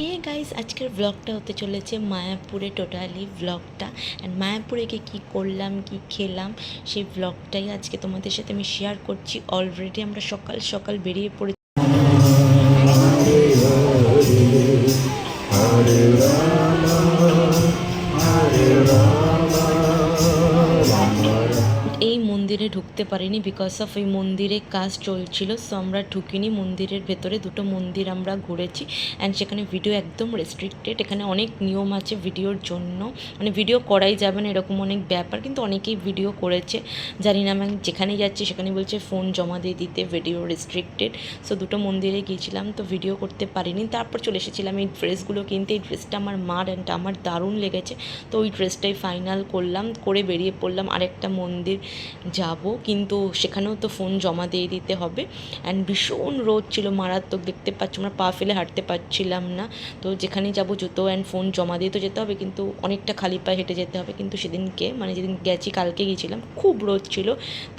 Hey guys, আজকের ব্লগটা হতে চলেছে মায়াপুরে টোটালি ব্লগটা। অ্যান্ড মায়াপুরে গিয়ে কী করলাম কী খেলাম সেই ব্লগটাই আজকে তোমাদের সাথে আমি শেয়ার করছি। অলরেডি আমরা সকাল সকাল বেরিয়ে পড়ে এই মন্দিরে ঢুকতে পারিনি বিকজ অফ এই মন্দিরে কাজ চলছিল। সো আমরা ঢুকিনি মন্দিরের ভেতরে। দুটো মন্দির আমরা ঘুরেছি অ্যান্ড সেখানে ভিডিও একদম রেস্ট্রিক্টেড। এখানে অনেক নিয়ম আছে ভিডিওর জন্য, মানে ভিডিও করাই যাবে না এরকম অনেক ব্যাপার, কিন্তু অনেকেই ভিডিও করেছে। জানি না, আমি যেখানেই যাচ্ছি সেখানে বলছে ফোন জমা দিয়ে দিতে, ভিডিও রেস্ট্রিক্টেড। সো দুটো মন্দিরে গিয়েছিলাম, তো ভিডিও করতে পারিনি। তারপর চলে এসেছিলাম এই ড্রেসগুলো কিনতে। এই ড্রেসটা আমার মার অ্যান্ড আমার দারুণ লেগেছে, তো ওই ড্রেসটাই ফাইনাল করলাম, করে বেরিয়ে পড়লাম আরেকটা মন্দির যাব, কিন্তু সেখানেও তো ফোন জমা দিয়ে দিতে হবে। অ্যান্ড ভীষণ রোদ ছিল, মারাত্মক, দেখতে পাচ্ছ আমরা পা ফেলে হাঁটতে পারছিলাম না। তো যেখানেই যাবো জুতো অ্যান্ড ফোন জমা দিয়ে তো যেতে হবে, কিন্তু অনেকটা খালি পায়ে হেঁটে যেতে হবে। কিন্তু সেদিনকে, মানে যেদিন গেছি, কালকে গিয়েছিলাম, খুব রোদ ছিল।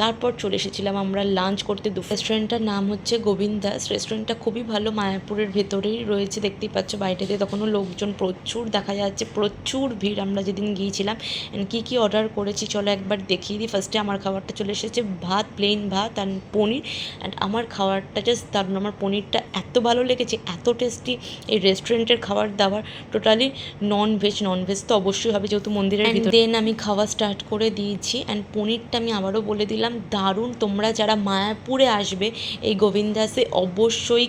তারপর চলে এসেছিলাম আমরা লাঞ্চ করতে। রেস্টুরেন্টটার নাম হচ্ছে গোবিন্দাস। রেস্টুরেন্টটা খুবই ভালো, মায়াপুরের ভেতরেই রয়েছে, দেখতেই পাচ্ছ বাইরেতে তখনও লোকজন প্রচুর দেখা যাচ্ছে, প্রচুর ভিড় আমরা যেদিন গিয়েছিলাম। অ্যান্ড কী কী অর্ডার করেছি চলো একবার দেখিয়ে দিই। ফার্স্টে আমার খাবারটা চলে এসেছে, ভাত, প্লেন ভাত অ্যান্ড পনির। অ্যান্ড আমার খাবারটা জাস্ট দারুণ, আমার পনিরটা এত ভালো লেগেছে, এত টেস্টি। এই রেস্টুরেন্টের খাবার দাবার টোটালি ননভেজ তো অবশ্যই হবে যেহেতু মন্দিরের ভিতরে। দেন আমি খাওয়া স্টার্ট করে দিয়েছি। অ্যান্ড পনিরটা আমি আবারও বলে দিলাম দারুণ। তোমরা যারা মায়াপুরে আসবে এই গোবিন্দাসে অবশ্যই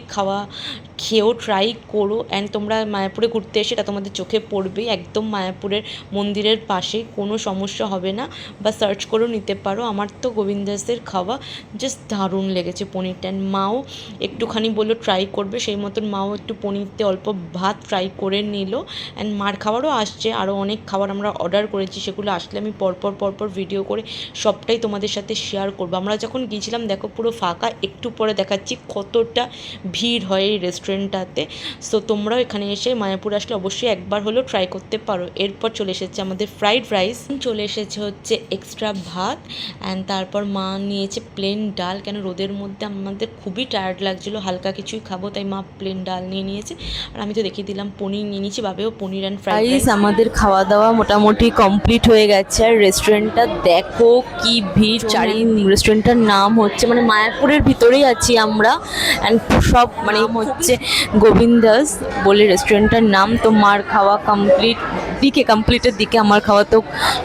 খেয়েও ট্রাই করো। অ্যান্ড তোমরা মায়াপুরে ঘুরতে এসে এটা তোমাদের চোখে পড়বেই, একদম মায়াপুরের মন্দিরের পাশে, কোনো সমস্যা হবে না, বা সার্চ করেও নিতে পারো। আমার তো গোবিন্দাসের খাওয়া জাস্ট দারুণ লেগেছে পনিরটা। অ্যান্ড মাও একটুখানি বললো ট্রাই করবে, সেই মতন মাও একটু পনিরতে অল্প ভাত ট্রাই করে নিল। অ্যান্ড মার খাবারও আসছে, আরও অনেক খাবার আমরা অর্ডার করেছি, সেগুলো আসলে আমি পরপর ভিডিও করে সবটাই তোমাদের সাথে শেয়ার করবো। আমরা যখন গিয়েছিলাম দেখো পুরো ফাঁকা, একটু পরে দেখাচ্ছি কতটা ভিড় হয় এই রেস্টুরেন্টটাতে। সো তোমরাও এখানে এসে মায়াপুর আসলে অবশ্যই একবার হলেও ট্রাই করতে পারো। এরপর চলে এসেছে আমাদের ফ্রাইড রাইস, চলে এসেছে হচ্ছে এক্সট্রা ভাত, অ্যান্ড তারপর মা নিয়েছে প্লেন ডাল। কেন রোদের মধ্যে আমাদের খুবই টায়ার্ড লাগছিলো, হালকা কিছুই খাবো, তাই মা প্লেন ডাল নিয়ে নিয়েছে। আর আমি তো দেখিয়ে দিলাম পনির নিয়ে নিয়েছি, বাবেও পনির অ্যান্ড ফ্রাইড রাইস। আমাদের খাওয়া দাওয়া মোটামুটি কমপ্লিট হয়ে গেছে। আর রেস্টুরেন্টটা দেখো কি ভিড় রেস্টুরেন্টটার নাম হচ্ছে, মানে মায়াপুরের ভিতরেই আছি আমরা, অ্যান্ড সব মানে হচ্ছে গোবিন্দাস বলে রেস্টুরেন্টটার নাম। তো মার খাওয়া কমপ্লিটের দিকে আমার খাওয়া তো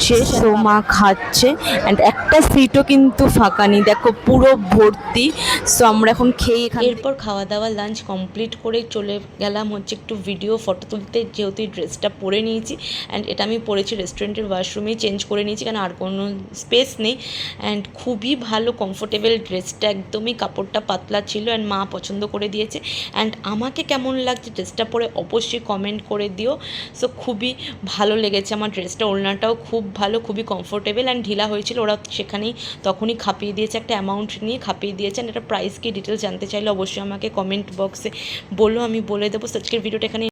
শেষ। তো মা খাচ্ছে অ্যান্ড একটা সিটও কিন্তু ফাঁকা নেই, দেখো পুরো ভর্তি। সো আমরা এখন খেয়ে এরপর খাওয়া দাওয়া লাঞ্চ কমপ্লিট করে চলে গেলাম হচ্ছে একটু ভিডিও ফটো তুলতে, যেহেতু এই ড্রেসটা পরে নিয়েছি। অ্যান্ড এটা আমি পরেছি রেস্টুরেন্টের ওয়াশরুমেই চেঞ্জ করে নিয়েছি, কারণ আর কোনো স্পেস নেই। অ্যান্ড খুবই ভালো কমফোর্টেবল ড্রেসটা, একদমই কাপড়টা পাতলা ছিল অ্যান্ড মা পছন্দ করে দিয়েছে। অ্যান্ড আমাকে কেমন লাগছে ড্রেসটা পরে অবশ্যই কমেন্ট করে দিও। সো খুবই ভালো লেগেছে আমার ড্রেসটা, ওড়নাটাও খুব ভালো, খুবই কমফোর্টেবল অ্যান্ড ঢিলা হয়েছিল। ওরা সেখানেই তখনই খাপিয়ে দিয়েছে, একটা অ্যামাউন্ট নিয়ে খাপিয়ে দিয়েছে। অ্যান্ড এটা প্রাইস কি ডিটেলস জানতে চাইলে অবশ্যই আমাকে কমেন্ট বক্সে বলো, আমি বলে দেবো। আজকের ভিডিওটা এখানে